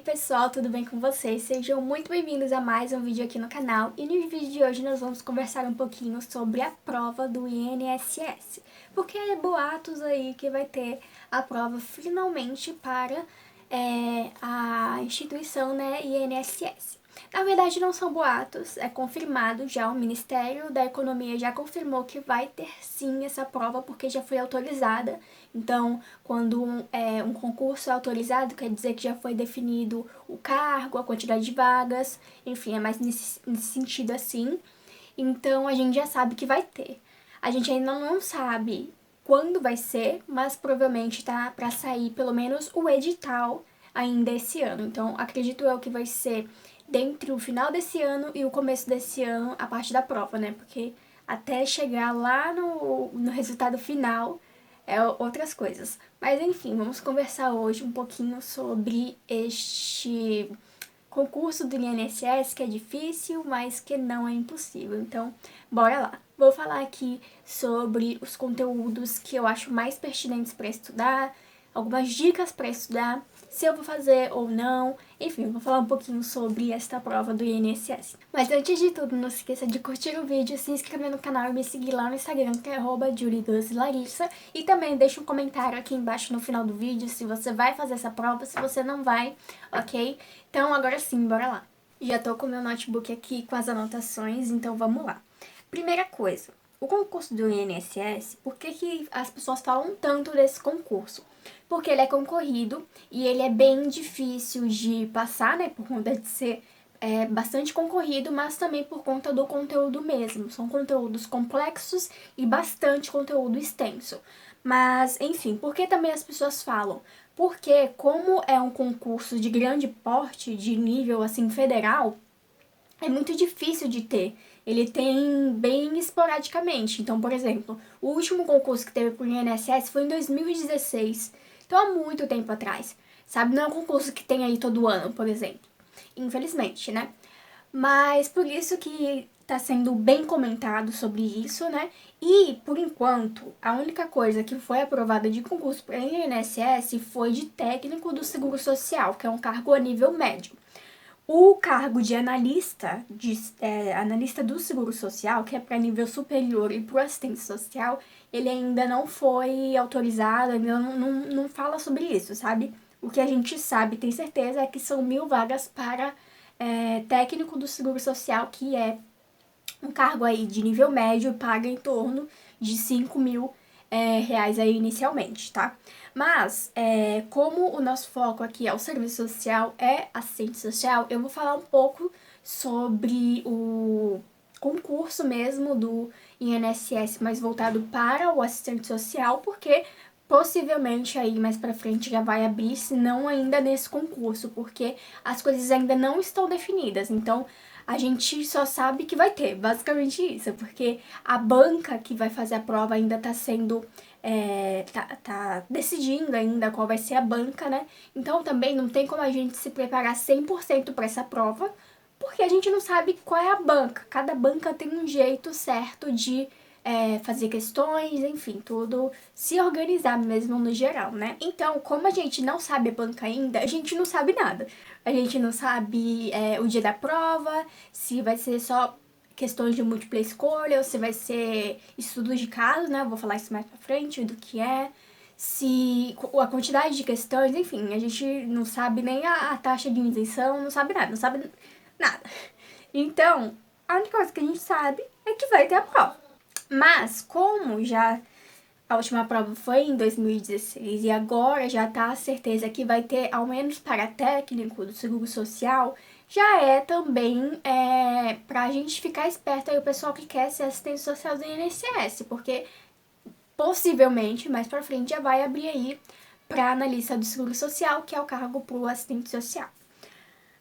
pessoal, tudo bem com vocês? Sejam muito bem-vindos a mais um vídeo aqui no canal. E no vídeo de hoje nós vamos conversar um pouquinho sobre a prova do INSS. Porque é boatos aí que vai ter a prova finalmente para a instituição, né, INSS. Na verdade não são boatos, é confirmado já, o Ministério da Economia já confirmou que vai ter sim essa prova porque já foi autorizada. Então, quando um concurso é autorizado, quer dizer que já foi definido o cargo, a quantidade de vagas, enfim, é mais nesse sentido assim. Então, a gente já sabe que vai ter. A gente ainda não sabe quando vai ser, mas provavelmente tá para sair pelo menos o edital ainda esse ano. Então, acredito eu que vai ser dentre o final desse ano e o começo desse ano a parte da prova, né? Porque até chegar lá no resultado final é outras coisas. Mas enfim, vamos conversar hoje um pouquinho sobre este concurso do INSS, que é difícil, mas que não é impossível. Então, bora lá. Vou falar aqui sobre os conteúdos que eu acho mais pertinentes para estudar, algumas dicas para estudar, se eu vou fazer ou não, enfim, vou falar um pouquinho sobre esta prova do INSS. Mas antes de tudo, não se esqueça de curtir o vídeo, se inscrever no canal e me seguir lá no Instagram, que é @julidocelarissa, e também deixa um comentário aqui embaixo no final do vídeo se você vai fazer essa prova, se você não vai, ok? Então agora sim, bora lá. Já tô com meu notebook aqui com as anotações, então vamos lá. Primeira coisa, o concurso do INSS, por que as pessoas falam tanto desse concurso? Porque ele é concorrido e ele é bem difícil de passar, né, por conta de ser bastante concorrido, mas também por conta do conteúdo mesmo. São conteúdos complexos e bastante conteúdo extenso. Mas, enfim, por que também as pessoas falam? Porque como é um concurso de grande porte, de nível, assim, federal, é muito difícil de ter. Ele tem bem esporadicamente. Então, por exemplo, o último concurso que teve pro INSS foi em 2016. Então, há muito tempo atrás. Sabe? Não é um concurso que tem aí todo ano, por exemplo. Infelizmente, né? Mas por isso que tá sendo bem comentado sobre isso, né? E, por enquanto, a única coisa que foi aprovada de concurso para INSS foi de técnico do Seguro Social, que é um cargo a nível médio. O cargo de analista, analista do Seguro Social, que é para nível superior e para o assistente social, ele ainda não foi autorizado, ainda não fala sobre isso, sabe? O que a gente sabe, tem certeza, é que são 1.000 vagas para técnico do Seguro Social, que é um cargo aí de nível médio, paga em torno de 5.000 reais aí inicialmente, tá? Mas, como o nosso foco aqui é o serviço social, é assistente social, eu vou falar um pouco sobre o concurso mesmo do INSS, mais voltado para o assistente social, porque possivelmente aí mais pra frente já vai abrir, se não ainda nesse concurso, porque as coisas ainda não estão definidas. Então, a gente só sabe que vai ter, basicamente isso, porque a banca que vai fazer a prova ainda tá sendo, tá decidindo ainda qual vai ser a banca, né? Então também não tem como a gente se preparar 100% para essa prova, porque a gente não sabe qual é a banca. Cada banca tem um jeito certo de fazer questões, enfim, tudo se organizar mesmo no geral, né? Então, como a gente não sabe a banca ainda, a gente não sabe nada. A gente não sabe o dia da prova, se vai ser só questões de múltipla escolha, ou se vai ser estudos de caso, né? Eu vou falar isso mais pra frente, do que é. Se a quantidade de questões, enfim, a gente não sabe nem a taxa de isenção, não sabe nada, não sabe nada. Então, a única coisa que a gente sabe é que vai ter a prova. Mas, como já a última prova foi em 2016 e agora já tá a certeza que vai ter, ao menos para técnico do Seguro Social, já é também pra gente ficar esperto aí, o pessoal que quer ser assistente social do INSS, porque possivelmente mais pra frente já vai abrir aí pra analista do Seguro Social, que é o cargo pro assistente social.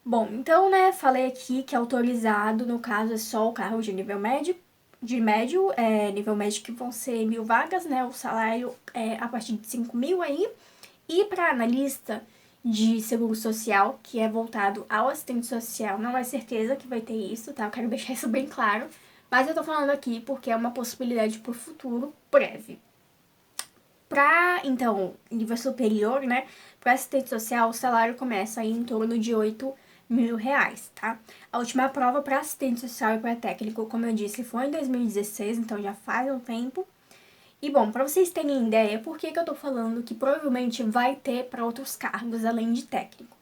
Bom, então, né, falei aqui que autorizado, no caso, é só o cargo de nível médio, nível médio que vão ser 1.000 vagas, né, o salário é a partir de 5.000 aí, e para analista de seguro social, que é voltado ao assistente social, não é certeza que vai ter isso, tá, eu quero deixar isso bem claro, mas eu tô falando aqui porque é uma possibilidade pro futuro breve. Então, nível superior, né, para assistente social, o salário começa aí em torno de R$ 8.000, tá? A última prova para assistente social e para técnico, como eu disse, foi em 2016, então já faz um tempo. E bom, para vocês terem ideia, por que eu tô falando que provavelmente vai ter para outros cargos além de técnico?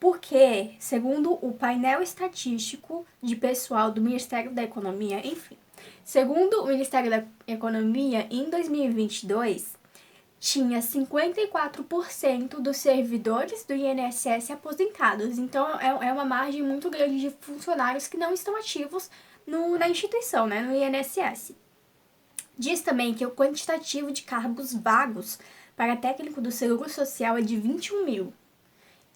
Porque, segundo o painel estatístico de pessoal do Ministério da Economia, enfim, segundo o Ministério da Economia, em 2022, tinha 54% dos servidores do INSS aposentados. Então, é uma margem muito grande de funcionários que não estão ativos na instituição, né, no INSS. Diz também que o quantitativo de cargos vagos para técnico do Seguro Social é de 21 mil.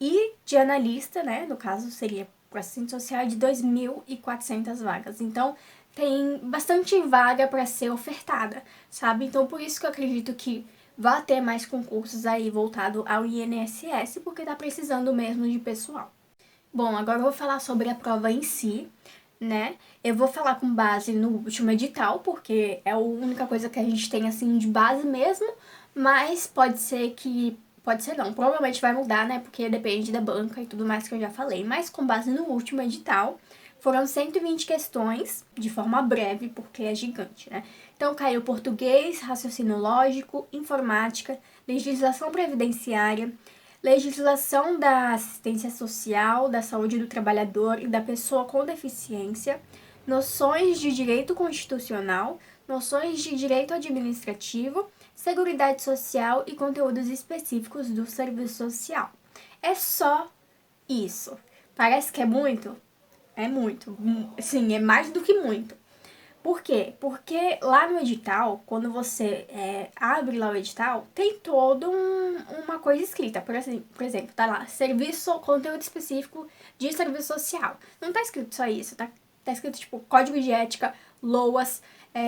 E de analista, né, no caso seria para assistente social, é de 2.400 vagas. Então, tem bastante vaga para ser ofertada, sabe? Então, por isso que eu acredito que vai ter mais concursos aí voltado ao INSS, porque tá precisando mesmo de pessoal. Bom, agora eu vou falar sobre a prova em si, né? Eu vou falar com base no último edital, porque é a única coisa que a gente tem, assim, de base mesmo, mas pode ser que... Pode ser não, provavelmente vai mudar, né? Porque depende da banca e tudo mais que eu já falei. Mas com base no último edital, foram 120 questões, de forma breve, porque é gigante, né? Então caiu português, raciocínio lógico, informática, legislação previdenciária, legislação da assistência social, da saúde do trabalhador e da pessoa com deficiência, noções de direito constitucional, noções de direito administrativo, seguridade social e conteúdos específicos do serviço social. É só isso. Parece que é muito? É muito. Sim, é mais do que muito. Por quê? Porque lá no edital, quando você abre lá o edital, tem toda uma coisa escrita. Por exemplo, tá lá, serviço, conteúdo específico de serviço social. Não tá escrito só isso, tá escrito, tipo, código de ética, LOAS,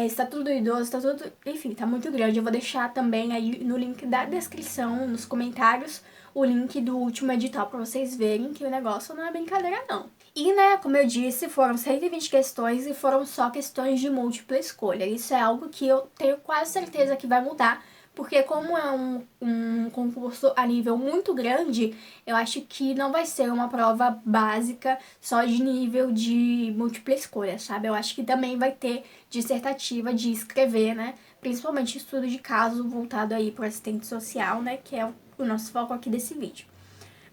estatuto do idoso, estatuto... Enfim, tá muito grande. Eu vou deixar também aí no link da descrição, nos comentários, o link do último edital pra vocês verem que o negócio não é brincadeira, não. E, né, como eu disse, foram 120 questões e foram só questões de múltipla escolha. Isso é algo que eu tenho quase certeza que vai mudar, porque como é um concurso a nível muito grande, eu acho que não vai ser uma prova básica só de nível de múltipla escolha, sabe? Eu acho que também vai ter dissertativa de escrever, né? Principalmente estudo de caso voltado aí para o assistente social, né? Que é o nosso foco aqui desse vídeo.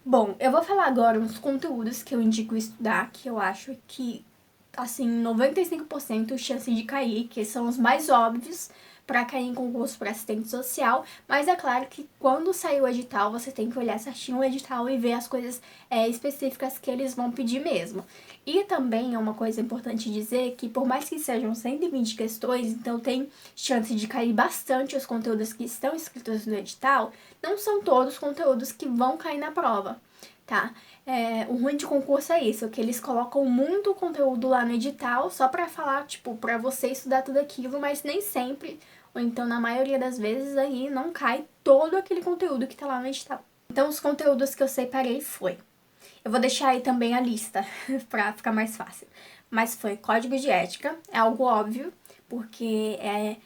Bom, eu vou falar agora uns conteúdos que eu indico estudar, que eu acho que, assim, 95% chance de cair, que são os mais óbvios para cair em concurso para assistente social, mas é claro que quando sair o edital, você tem que olhar certinho o edital e ver as coisas específicas que eles vão pedir mesmo. E também é uma coisa importante dizer que por mais que sejam 120 questões, então tem chance de cair bastante os conteúdos que estão escritos no edital, não são todos conteúdos que vão cair na prova, tá? O ruim de concurso é isso, que eles colocam muito conteúdo lá no edital só pra falar, tipo, pra você estudar tudo aquilo, mas nem sempre, ou então na maioria das vezes aí não cai todo aquele conteúdo que tá lá no edital. Então os conteúdos que eu separei foi... Eu vou deixar aí também a lista pra ficar mais fácil. Mas foi código de ética, é algo óbvio, porque é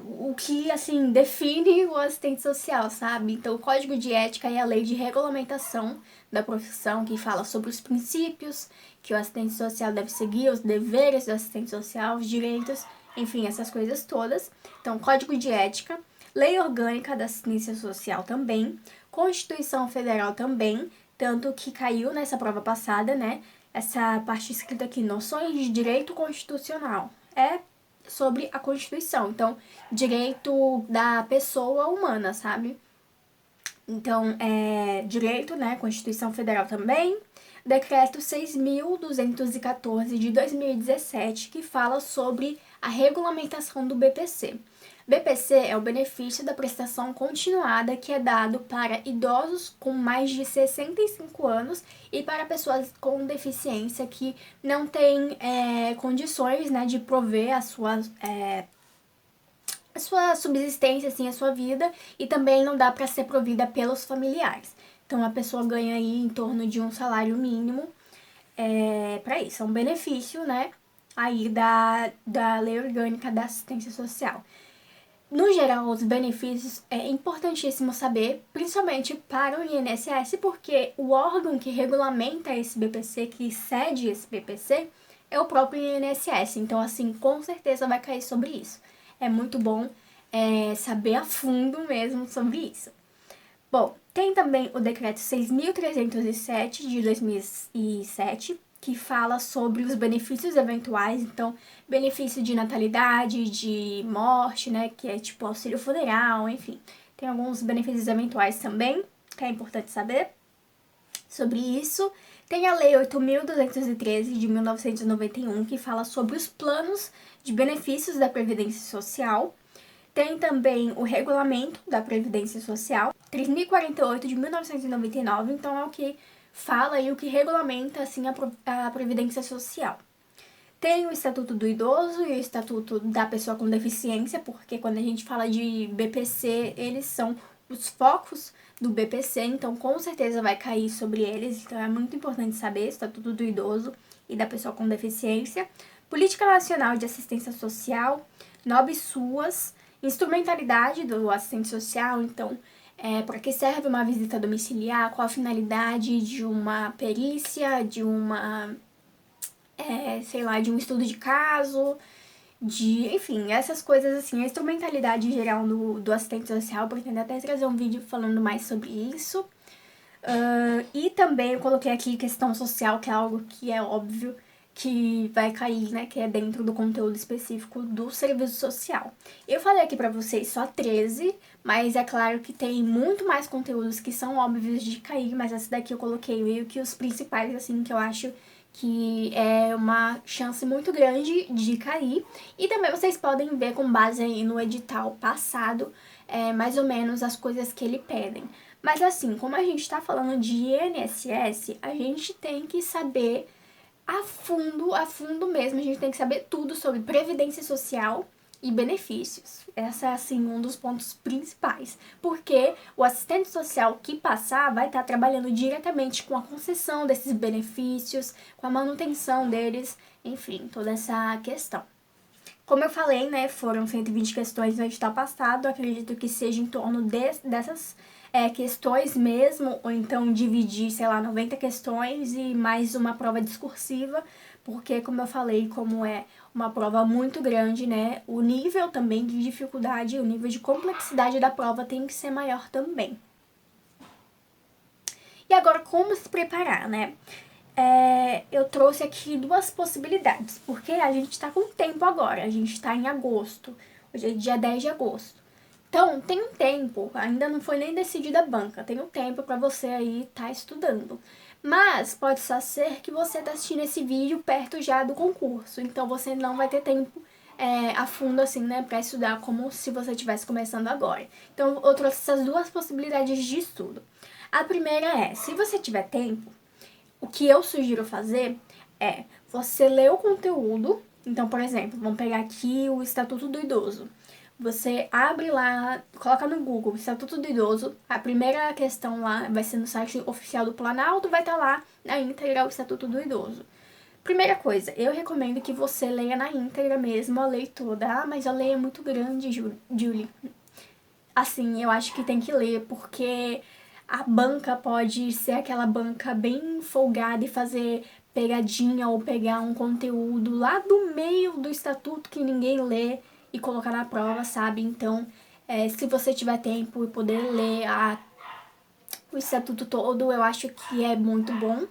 o que, assim, define o assistente social, sabe? Então, o Código de Ética é a lei de regulamentação da profissão que fala sobre os princípios que o assistente social deve seguir, os deveres do assistente social, os direitos, enfim, essas coisas todas. Então, Código de Ética, Lei Orgânica da Assistência Social também, Constituição Federal também, tanto que caiu nessa prova passada, né? Essa parte escrita aqui, noções de direito constitucional. É sobre a Constituição, então, direito da pessoa humana, sabe? Então, direito, né, Constituição Federal também, Decreto 6.214 de 2017, que fala sobre a regulamentação do BPC. BPC é o benefício da prestação continuada que é dado para idosos com mais de 65 anos e para pessoas com deficiência que não têm condições, né, de prover a sua subsistência, assim, a sua vida, e também não dá para ser provida pelos familiares. Então a pessoa ganha aí em torno de um salário mínimo para isso. É um benefício, né, aí da Lei Orgânica da Assistência Social. No geral, os benefícios é importantíssimo saber, principalmente para o INSS, porque o órgão que regulamenta esse BPC, que cede esse BPC, é o próprio INSS. Então, assim, com certeza vai cair sobre isso. É muito bom saber a fundo mesmo sobre isso. Bom, tem também o decreto 6.307 de 2007, que fala sobre os benefícios eventuais, então, benefício de natalidade, de morte, né, que é tipo auxílio funeral, enfim. Tem alguns benefícios eventuais também, que é importante saber sobre isso. Tem a Lei 8.213 de 1991, que fala sobre os planos de benefícios da Previdência Social. Tem também o Regulamento da Previdência Social, 3.048 de 1999, então é o que fala e o que regulamenta assim a Previdência Social. Tem o Estatuto do Idoso e o Estatuto da Pessoa com Deficiência, porque quando a gente fala de BPC, eles são os focos do BPC, então com certeza vai cair sobre eles, então é muito importante saber, Estatuto do Idoso e da Pessoa com Deficiência. Política Nacional de Assistência Social, NOB-SUAS, instrumentalidade do assistente social, então, para que serve uma visita domiciliar, qual a finalidade de uma perícia, de uma, de um estudo de caso, enfim, essas coisas assim, a instrumentalidade geral do assistente social, pretendo até trazer um vídeo falando mais sobre isso. E também eu coloquei aqui questão social, que é algo que é óbvio que vai cair, né, que é dentro do conteúdo específico do serviço social. Eu falei aqui pra vocês só 13, mas é claro que tem muito mais conteúdos que são óbvios de cair, mas essa daqui eu coloquei meio que os principais, assim, que eu acho que é uma chance muito grande de cair. E também vocês podem ver com base aí no edital passado, mais ou menos as coisas que ele pedem. Mas assim, como a gente tá falando de INSS, a gente tem que saber a fundo mesmo, a gente tem que saber tudo sobre previdência social e benefícios. Essa é, assim, um dos pontos principais, porque o assistente social que passar vai estar trabalhando diretamente com a concessão desses benefícios, com a manutenção deles, enfim, toda essa questão. Como eu falei, né, foram 120 questões no edital passado, acredito que seja em torno dessas questões mesmo, ou então dividir, sei lá, 90 questões e mais uma prova discursiva, porque, como eu falei, como é uma prova muito grande, né, o nível também de dificuldade, o nível de complexidade da prova tem que ser maior também. E agora, como se preparar, né? Eu trouxe aqui duas possibilidades, porque a gente tá com tempo agora, a gente tá em agosto, hoje é dia 10 de agosto. Então, tem um tempo, ainda não foi nem decidida a banca, tem um tempo pra você aí tá estudando. Mas pode só ser que você tá assistindo esse vídeo perto já do concurso, então você não vai ter tempo a fundo assim, né, pra estudar como se você estivesse começando agora. Então, eu trouxe essas duas possibilidades de estudo. A primeira é, se você tiver tempo, o que eu sugiro fazer é você ler o conteúdo. Então, por exemplo, vamos pegar aqui o Estatuto do Idoso. Você abre lá, coloca no Google Estatuto do Idoso, a primeira questão lá vai ser no site oficial do Planalto, vai estar lá na íntegra o Estatuto do Idoso. Primeira coisa, eu recomendo que você leia na íntegra mesmo, a lei toda. Ah, mas a lei é muito grande, Julie. Assim, eu acho que tem que ler, porque a banca pode ser aquela banca bem folgada e fazer pegadinha ou pegar um conteúdo lá do meio do estatuto que ninguém lê e colocar na prova, sabe? Então, se você tiver tempo e poder ler o estatuto todo, eu acho que é muito bom.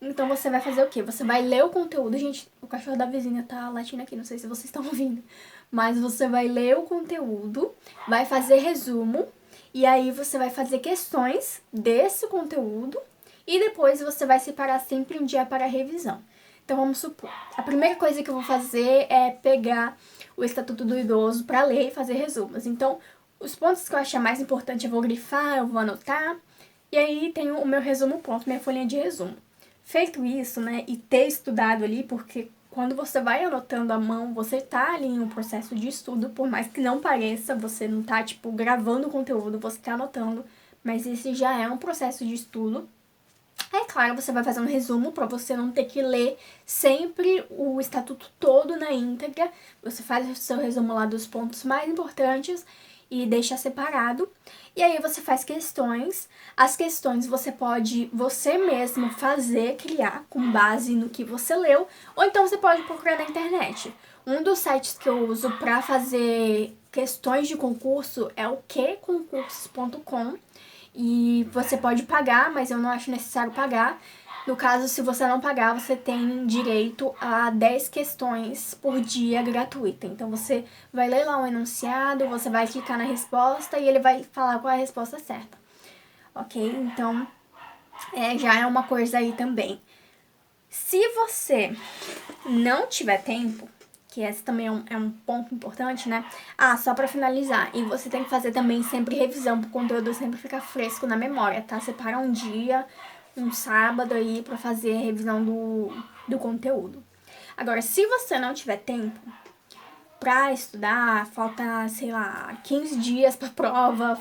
Então, você vai fazer o quê? Você vai ler o conteúdo. Gente, o cachorro da vizinha tá latindo aqui, não sei se vocês estão ouvindo. Mas você vai ler o conteúdo, vai fazer resumo, e aí você vai fazer questões desse conteúdo, e depois você vai separar sempre um dia para revisão. Então, vamos supor, a primeira coisa que eu vou fazer é pegar o Estatuto do Idoso para ler e fazer resumos. Então, os pontos que eu achar mais importante eu vou grifar, eu vou anotar, e aí tenho o meu resumo pronto, minha folhinha de resumo. Feito isso, né, e ter estudado ali, porque quando você vai anotando à mão, você tá ali em um processo de estudo, por mais que não pareça, você não tá, tipo, gravando o conteúdo, você tá anotando, mas esse já é um processo de estudo. Aí, claro, você vai fazer um resumo para você não ter que ler sempre o estatuto todo na íntegra. Você faz o seu resumo lá dos pontos mais importantes e deixa separado. E aí você faz questões. As questões você pode você mesmo fazer, criar com base no que você leu, ou então você pode procurar na internet. Um dos sites que eu uso para fazer questões de concurso é o qconcursos.com. E você pode pagar, mas eu não acho necessário pagar. No caso, se você não pagar, você tem direito a 10 questões por dia gratuita. Então, você vai ler lá um enunciado, você vai clicar na resposta e ele vai falar qual é a resposta certa. Ok? Então, já é uma coisa aí também. Se você não tiver tempo, que esse também é um ponto importante, né? Só pra finalizar, e você tem que fazer também sempre revisão pro conteúdo sempre ficar fresco na memória, tá? Separa um dia, um sábado aí pra fazer a revisão do conteúdo. Agora, se você não tiver tempo pra estudar, falta, sei lá, 15 dias pra prova,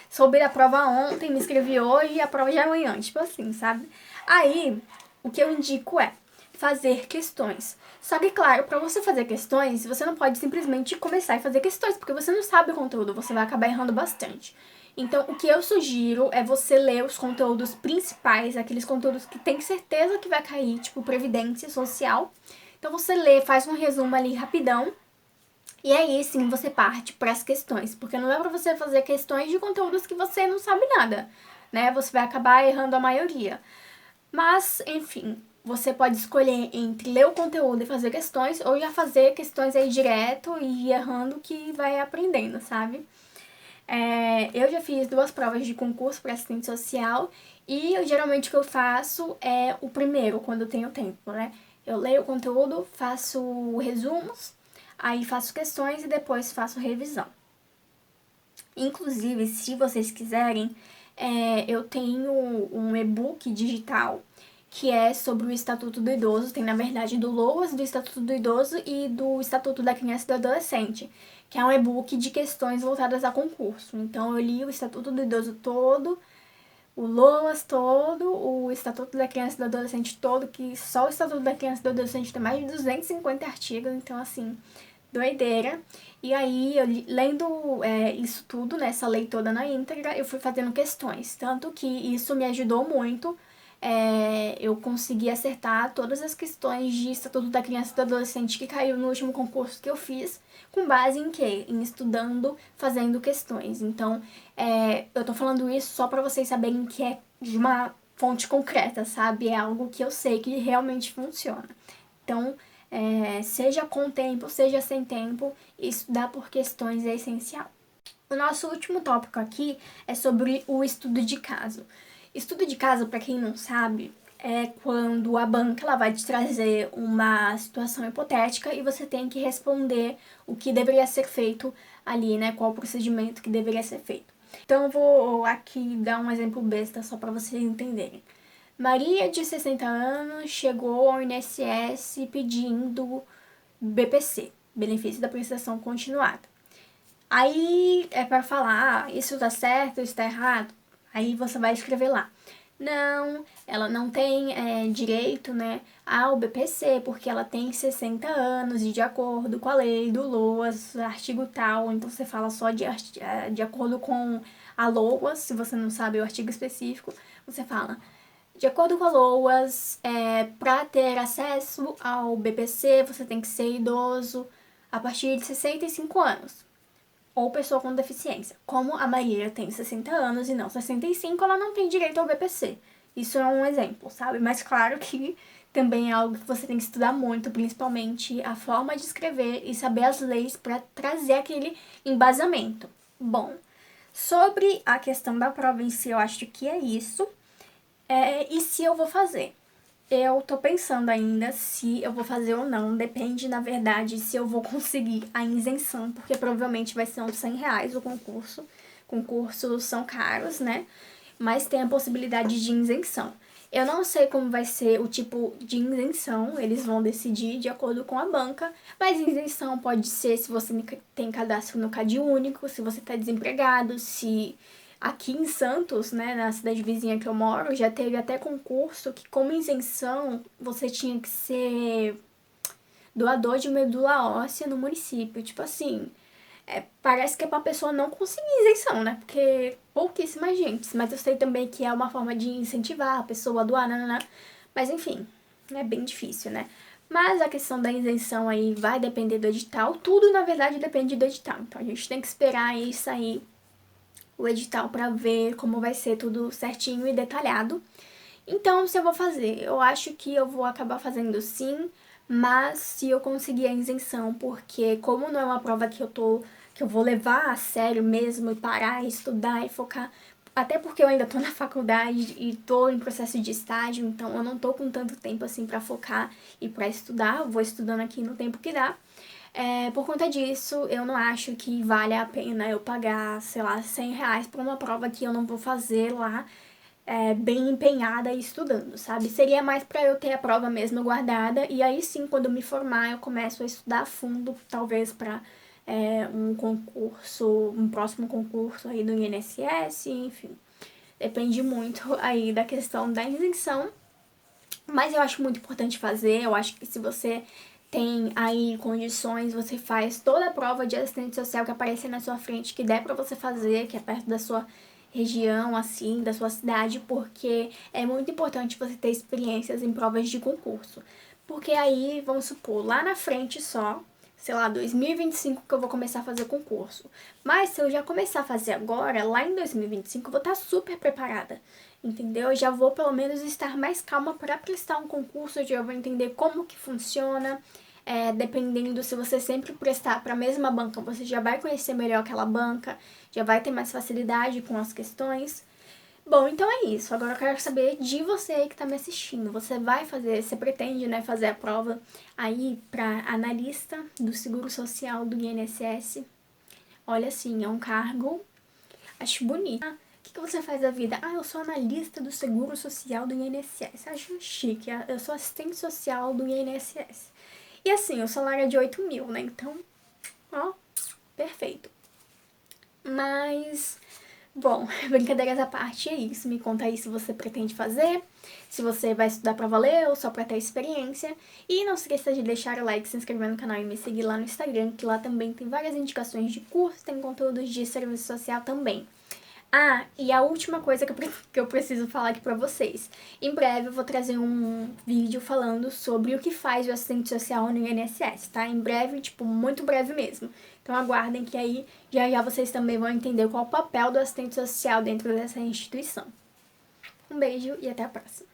soube da prova ontem, me inscrevi hoje e a prova já é amanhã, tipo assim, sabe? Aí, o que eu indico é fazer questões. Só que, claro, para você fazer questões, você não pode simplesmente começar e fazer questões, porque você não sabe o conteúdo, você vai acabar errando bastante. Então, o que eu sugiro é você ler os conteúdos principais, aqueles conteúdos que tem certeza que vai cair, tipo previdência social. Então, você lê, faz um resumo ali rapidão, e aí sim você parte para as questões, porque não é para você fazer questões de conteúdos que você não sabe nada, né? Você vai acabar errando a maioria. Mas, enfim, você pode escolher entre ler o conteúdo e fazer questões, ou já fazer questões aí direto e ir errando que vai aprendendo, sabe? Eu já fiz 2 provas de concurso para assistente social e geralmente o que eu faço é o primeiro, quando eu tenho tempo, né? Eu leio o conteúdo, faço resumos, aí faço questões e depois faço revisão. Inclusive, se vocês quiserem, eu tenho um e-book digital que é sobre o Estatuto do Idoso. Tem, na verdade, do LOAS, do Estatuto do Idoso e do Estatuto da Criança e do Adolescente, que é um e-book de questões voltadas a concurso. Então, eu li o Estatuto do Idoso todo, o LOAS todo, o Estatuto da Criança e do Adolescente todo, que só o Estatuto da Criança e do Adolescente tem mais de 250 artigos, então, assim, doideira. E aí, lendo isso tudo, né, essa lei toda na íntegra, eu fui fazendo questões. Tanto que isso me ajudou muito. Eu consegui acertar todas as questões de Estatuto da Criança e do Adolescente que caiu no último concurso que eu fiz, com base em quê? Em estudando, fazendo questões. Então, eu tô falando isso só pra vocês saberem que é de uma fonte concreta, sabe? É algo que eu sei que realmente funciona. Então, seja com tempo, seja sem tempo, estudar por questões é essencial. O nosso último tópico aqui é sobre o estudo de caso. Estudo de caso, para quem não sabe, é quando a banca ela vai te trazer uma situação hipotética e você tem que responder o que deveria ser feito ali, né? Qual o procedimento que deveria ser feito. Então eu vou aqui dar um exemplo besta só para vocês entenderem. Maria, de 60 anos, chegou ao INSS pedindo BPC, benefício da prestação continuada. Aí é para falar, isso tá certo, isso tá errado. Aí você vai escrever lá. Não, ela não tem direito, né, ao BPC, porque ela tem 60 anos e de acordo com a lei do LOAS, artigo tal, então você fala só de acordo com a LOAS, se você não sabe o artigo específico, você fala, de acordo com a LOAS, para ter acesso ao BPC, você tem que ser idoso a partir de 65 anos ou pessoa com deficiência. Como a Maria tem 60 anos e não 65, ela não tem direito ao BPC. Isso é um exemplo, sabe? Mas claro que também é algo que você tem que estudar muito, principalmente a forma de escrever e saber as leis para trazer aquele embasamento. Bom, sobre a questão da prova em si, eu acho que é isso. E se eu vou fazer? Eu tô pensando ainda se eu vou fazer ou não. Depende, na verdade, se eu vou conseguir a isenção, porque provavelmente vai ser uns 100 reais o concurso. Concursos são caros, né? Mas tem a possibilidade de isenção. Eu não sei como vai ser o tipo de isenção, eles vão decidir de acordo com a banca, mas isenção pode ser se você tem cadastro no CadÚnico, se você está desempregado, se Aqui em Santos, né, na cidade vizinha que eu moro, já teve até concurso que, como isenção, você tinha que ser doador de medula óssea no município. Tipo assim, parece que é pra pessoa não conseguir isenção, né? Porque pouquíssima gente. Mas eu sei também que é uma forma de incentivar a pessoa a doar, né? Mas enfim, é bem difícil, né? Mas a questão da isenção aí vai depender do edital. Tudo, na verdade, depende do edital. Então a gente tem que esperar aí sair o edital pra ver como vai ser tudo certinho e detalhado. Então, se eu vou fazer, eu acho que eu vou acabar fazendo sim, mas se eu conseguir a isenção, porque como não é uma prova que eu vou levar a sério mesmo e parar e estudar e focar, até porque eu ainda tô na faculdade e tô em processo de estágio, então eu não tô com tanto tempo assim pra focar e pra estudar, eu vou estudando aqui no tempo que dá. Por conta disso, eu não acho que vale a pena eu pagar, sei lá, R$ 100 por uma prova que eu não vou fazer lá bem empenhada e estudando, sabe? Seria mais pra eu ter a prova mesmo guardada e aí sim, quando eu me formar, eu começo a estudar a fundo, talvez pra um concurso, um próximo concurso aí do INSS, enfim. Depende muito aí da questão da isenção, mas eu acho muito importante fazer. Eu acho que se você tem aí condições, você faz toda a prova de assistente social que aparecer na sua frente, que der pra você fazer, que é perto da sua região, assim, da sua cidade, porque é muito importante você ter experiências em provas de concurso. Porque aí, vamos supor, lá na frente só, sei lá, 2025 que eu vou começar a fazer concurso. Mas se eu já começar a fazer agora, lá em 2025 eu vou estar super preparada, entendeu? Eu já vou pelo menos estar mais calma para prestar um concurso, eu já vou entender como que funciona. Dependendo se você sempre prestar para a mesma banca, você já vai conhecer melhor aquela banca, já vai ter mais facilidade com as questões. Bom, então é isso. Agora eu quero saber de você aí que tá me assistindo. Você vai fazer, você pretende, né, fazer a prova aí para analista do Seguro Social do INSS? Olha, assim, é um cargo, acho bonito. O que você faz da vida? Ah, eu sou analista do Seguro Social do INSS. Acho chique. Eu sou assistente social do INSS. E assim, o salário é de 8 mil, né? Então, ó, perfeito. Mas, bom, brincadeiras à parte, é isso. Me conta aí se você pretende fazer, se você vai estudar pra valer ou só pra ter experiência. E não se esqueça de deixar o like, se inscrever no canal e me seguir lá no Instagram, que lá também tem várias indicações de curso, tem conteúdos de serviço social também. Ah, e a última coisa que eu preciso falar aqui pra vocês. Em breve eu vou trazer um vídeo falando sobre o que faz o assistente social no INSS, tá? Em breve, tipo, muito breve mesmo. Então aguardem que aí já já vocês também vão entender qual é o papel do assistente social dentro dessa instituição. Um beijo e até a próxima.